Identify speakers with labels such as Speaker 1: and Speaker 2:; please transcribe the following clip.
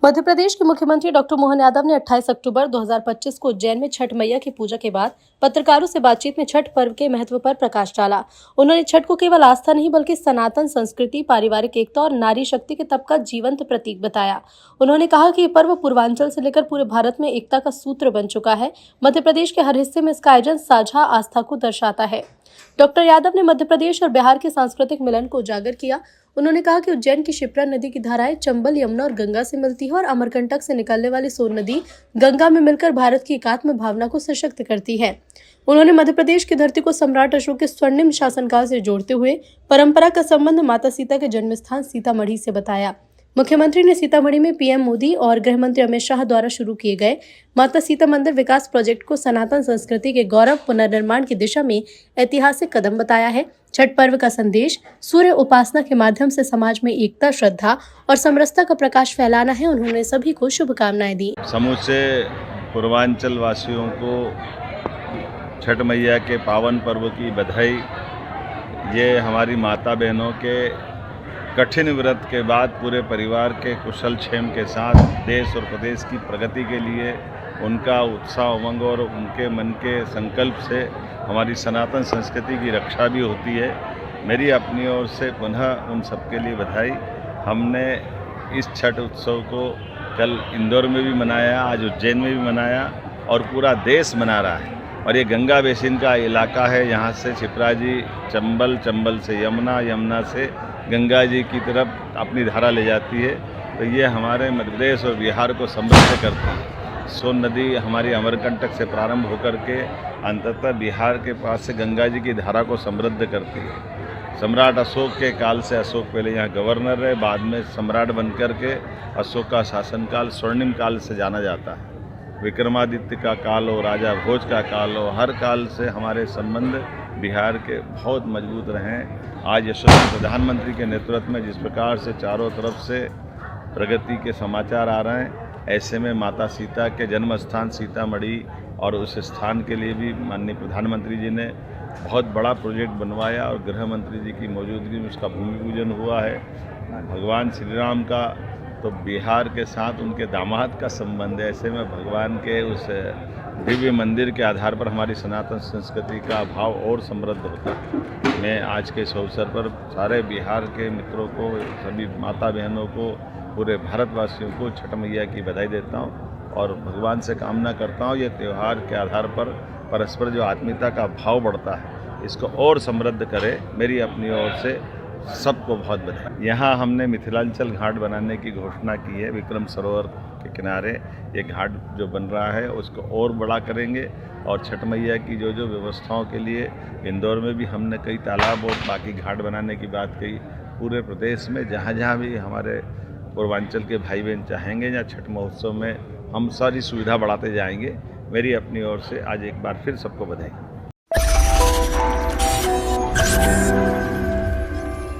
Speaker 1: मध्य प्रदेश के मुख्यमंत्री डॉक्टर मोहन यादव ने 28 अक्टूबर 2025 को उज्जैन में छठ मैया की पूजा के बाद पत्रकारों से बातचीत में छठ पर्व के महत्व पर प्रकाश डाला। उन्होंने छठ को केवल आस्था नहीं बल्कि सनातन संस्कृति, पारिवारिक एकता और नारी शक्ति के तप का जीवंत प्रतीक बताया। उन्होंने कहा कि ये पर्व पूर्वांचल से लेकर पूरे भारत में एकता का सूत्र बन चुका है। मध्य प्रदेश के हर हिस्से में इसका आयोजन साझा आस्था को दर्शाता है। डॉक्टर यादव ने मध्य प्रदेश और बिहार के सांस्कृतिक मिलन को उजागर किया। उन्होंने कहा कि उज्जैन की शिप्रा नदी की धाराएं चंबल, यमुना और गंगा से मिलती है और अमरकंटक से निकलने वाली सोन नदी गंगा में मिलकर भारत की एकात्म भावना को सशक्त करती है। उन्होंने मध्य प्रदेश की धरती को सम्राट अशोक के स्वर्णिम शासनकाल से जोड़ते हुए परंपरा का संबंध माता सीता के जन्म स्थान सीतामढ़ी से बताया। मुख्यमंत्री ने सीतामढ़ी में पीएम मोदी और गृह मंत्री अमित शाह द्वारा शुरू किए गए माता सीता मंदिर विकास प्रोजेक्ट को सनातन संस्कृति के गौरव पुनर्निर्माण की दिशा में ऐतिहासिक कदम बताया है। छठ पर्व का संदेश सूर्य उपासना के माध्यम से समाज में एकता, श्रद्धा और समरसता का प्रकाश फैलाना है। उन्होंने सभी को शुभकामनाएं दी।
Speaker 2: समूचे पूर्वांचल वासियों को छठ मैया के पावन पर्व की बधाई। ये हमारी माता बहनों के कठिन व्रत के बाद पूरे परिवार के कुशल क्षेम के साथ देश और प्रदेश की प्रगति के लिए उनका उत्साह, उमंग और उनके मन के संकल्प से हमारी सनातन संस्कृति की रक्षा भी होती है। मेरी अपनी ओर से पुनः उन सबके लिए बधाई। हमने इस छठ उत्सव को कल इंदौर में भी मनाया, आज उज्जैन में भी मनाया और पूरा देश मना रहा है। और ये गंगा बेसिन का इलाका है। यहाँ से शिप्रा जी चंबल, चंबल से यमुना, यमुना से गंगा जी की तरफ अपनी धारा ले जाती है। तो ये हमारे मध्य प्रदेश और बिहार को समृद्ध करती है। सोन नदी हमारी अमरकंटक से प्रारंभ होकर के अंततः बिहार के पास से गंगा जी की धारा को समृद्ध करती है। सम्राट अशोक के काल से, अशोक पहले यहाँ गवर्नर रहे, बाद में सम्राट बनकर के अशोक का शासनकाल स्वर्णिम काल से जाना जाता है। विक्रमादित्य का काल हो, राजा भोज का काल हो, हर काल से हमारे संबंध बिहार के बहुत मजबूत रहे। आज यशस्वी प्रधानमंत्री के नेतृत्व में जिस प्रकार से चारों तरफ से प्रगति के समाचार आ रहे हैं, ऐसे में माता सीता के जन्म स्थान सीतामढ़ी और उस स्थान के लिए भी माननीय प्रधानमंत्री जी ने बहुत बड़ा प्रोजेक्ट बनवाया और गृह मंत्री जी की मौजूदगी में उसका भूमि पूजन हुआ है। भगवान श्री राम का तो बिहार के साथ उनके दामाद का संबंध है। ऐसे में भगवान के उस दिव्य मंदिर के आधार पर हमारी सनातन संस्कृति का भाव और समृद्ध होता है। मैं आज के इस अवसर पर सारे बिहार के मित्रों को, सभी माता बहनों को, पूरे भारतवासियों को छठ मैया की बधाई देता हूँ और भगवान से कामना करता हूँ ये त्यौहार के आधार पर परस्पर जो आत्मीयता का भाव बढ़ता है, इसको और समृद्ध करे। मेरी अपनी ओर से सबको बहुत बधाई। यहाँ हमने मिथिलांचल घाट बनाने की घोषणा की है। विक्रम सरोवर के किनारे ये घाट जो बन रहा है उसको और बड़ा करेंगे और छठ मैया की जो जो व्यवस्थाओं के लिए इंदौर में भी हमने कई तालाब और बाकी घाट बनाने की बात कही। पूरे प्रदेश में जहाँ जहाँ भी हमारे पूर्वांचल के भाई बहन चाहेंगे या छठ महोत्सव में हम सारी सुविधा बढ़ाते जाएंगे। मेरी अपनी ओर से आज एक बार फिर सबको बधाई।